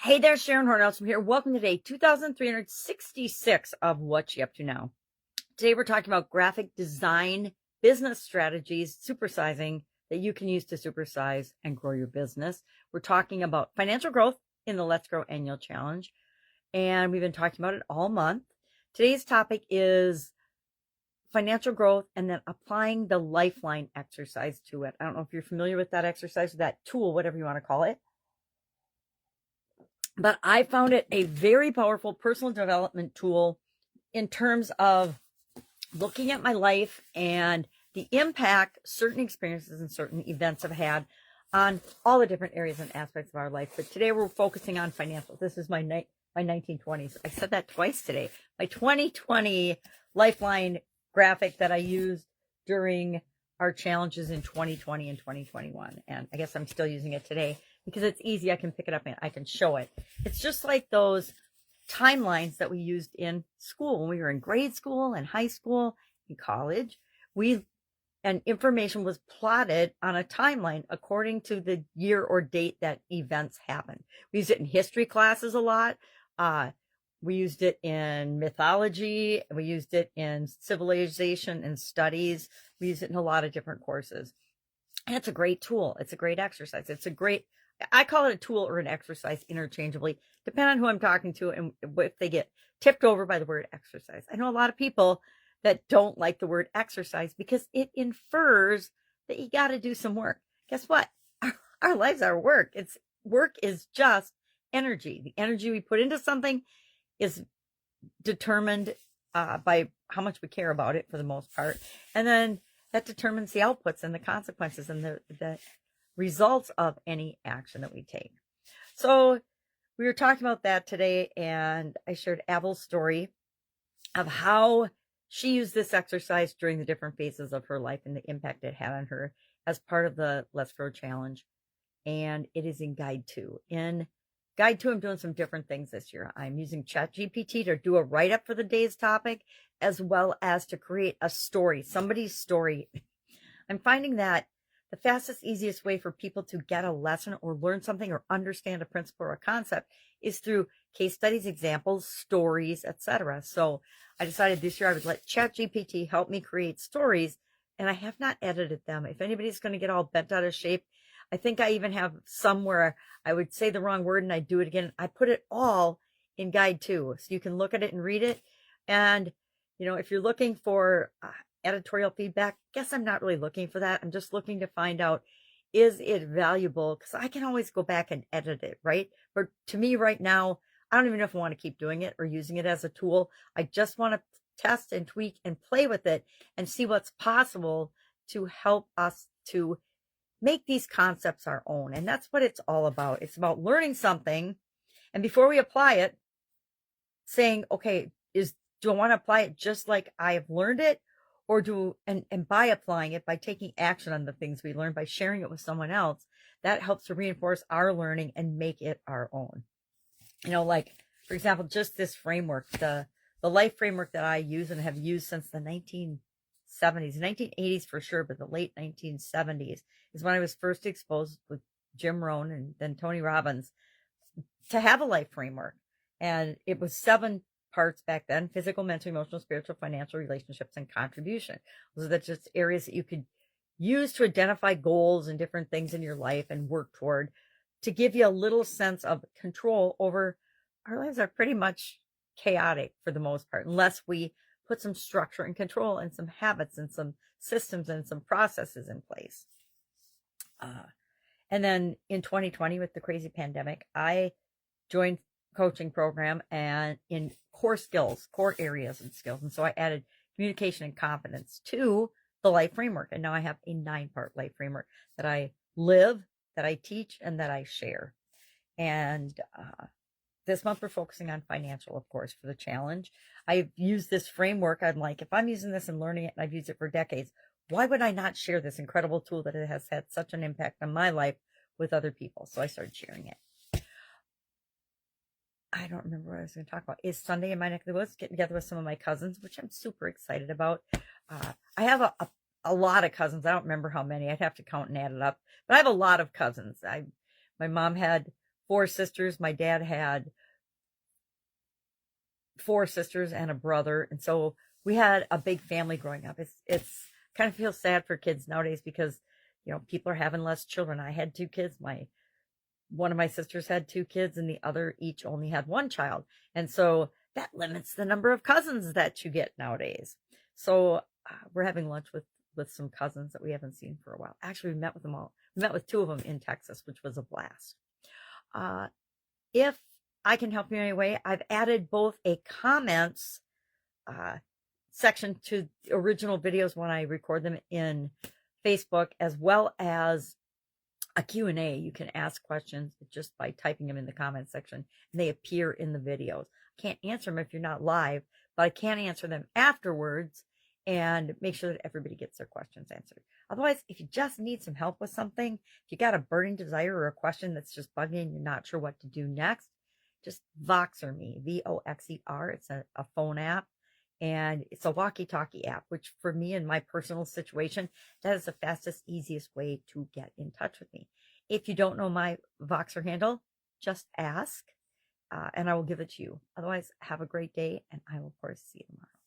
Hey there, Sharon Horne-Ellstrom here. Welcome to day 2366 of What You Up To Now. Today we're talking about graphic design business strategies, supersizing that you can use to supersize and grow your business. We're talking about financial growth in the Let's Grow Annual Challenge, and we've been talking about it all month. Today's topic is financial growth and then applying the lifeline exercise to it. I don't know if you're familiar with that exercise, that tool, whatever you want to call it. But I found it a very powerful personal development tool in terms of looking at my life and the impact certain experiences and certain events have had on all the different areas and aspects of our life. But today we're focusing on financial. This is my 1920s. I said that twice today. My 2020 lifeline graphic that I used during our challenges in 2020 and 2021. And I guess I'm still using it today because it's easy. I can pick it up and I can show it. It's just like those timelines that we used in school when we were in grade school and high school and college. And information was plotted on a timeline according to the year or date that events happened. We used it in history classes a lot. We used it in mythology. We used it in civilization and studies. We use it in a lot of different courses. And it's a great tool. It's a great exercise. I call it a tool or an exercise interchangeably, depending on who I'm talking to and if they get tipped over by the word exercise. I know a lot of people that don't like the word exercise because it infers that you got to do some work. Guess what? Our lives are work. Work is just energy. The energy we put into something is determined by how much we care about it for the most part. And then that determines the outputs and the consequences and the results of any action that we take. So we were talking about that today, and I shared Avel's story of how she used this exercise during the different phases of her life and the impact it had on her as part of the Let's Grow Challenge. And it is in Guide 2. In Guide 2, I'm doing some different things this year. I'm using ChatGPT to do a write-up for the day's topic, as well as to create a story, somebody's story. I'm finding that the fastest, easiest way for people to get a lesson or learn something or understand a principle or a concept is through case studies, examples, stories, etc. So I decided this year I would let ChatGPT help me create stories, and I have not edited them. If anybody's going to get all bent out of shape, I think I even have somewhere I would say the wrong word and I do it again. I put it all in Guide 2, so you can look at it and read it. And, if you're looking for editorial feedback, guess I'm not really looking for that. I'm just looking to find out, is it valuable? Because I can always go back and edit it, right? But to me right now, I don't even know if I want to keep doing it or using it as a tool. I just want to test and tweak and play with it and see what's possible to help us to make these concepts our own. And that's what it's all about. It's about learning something, and before we apply it, saying, okay, do I want to apply it just like I have learned it? Or and by applying it, by taking action on the things we learn, by sharing it with someone else, that helps to reinforce our learning and make it our own. Like, for example, just this framework, the life framework that I use and have used since the 1970s, 1980s for sure, but the late 1970s is when I was first exposed with Jim Rohn and then Tony Robbins to have a life framework. And it was 7 parts back then: physical, mental, emotional, spiritual, financial, relationships, and contribution. Those are just areas that you could use to identify goals and different things in your life and work toward, to give you a little sense of control over our lives. Are pretty much chaotic for the most part, unless we put some structure and control and some habits and some systems and some processes in place. And then in 2020, with the crazy pandemic, I joined coaching program and in core areas and skills. And so I added communication and confidence to the life framework. And now I have a 9-part life framework that I live, that I teach, and that I share. And this month we're focusing on financial, of course, for the challenge. I've used this framework. I'm like, if I'm using this and learning it, and I've used it for decades, why would I not share this incredible tool that it has had such an impact on my life with other people? So I started sharing it. I don't remember what I was going to talk about. Is Sunday in my neck of the woods, getting together with some of my cousins, which I'm super excited about. I have a lot of cousins. I don't remember how many. I'd have to count and add it up. But I have a lot of cousins. My mom had 4 sisters. My dad had 4 sisters and a brother. And so we had a big family growing up. It's kind of feels sad for kids nowadays because, people are having less children. I had 2 kids. One of my sisters had 2 kids and the other each only had 1 child. And so that limits the number of cousins that you get nowadays. So we're having lunch with some cousins that we haven't seen for a while. Actually, we met with them all. We met with 2 of them in Texas, which was a blast. If I can help you in any way, I've added both a comments section to the original videos when I record them in Facebook, as well as a Q&A. You can ask questions just by typing them in the comments section, and they appear in the videos. I can't answer them if you're not live, but I can answer them afterwards and make sure that everybody gets their questions answered. Otherwise, if you just need some help with something, if you got a burning desire or a question that's just bugging you and you're not sure what to do next, just Voxer me, Voxer. It's a phone app, and it's a walkie-talkie app, which for me in my personal situation, that is the fastest, easiest way to get in touch with me. If you don't know my Voxer handle, just ask, and I will give it to you. Otherwise, have a great day, and I will, of course, see you tomorrow.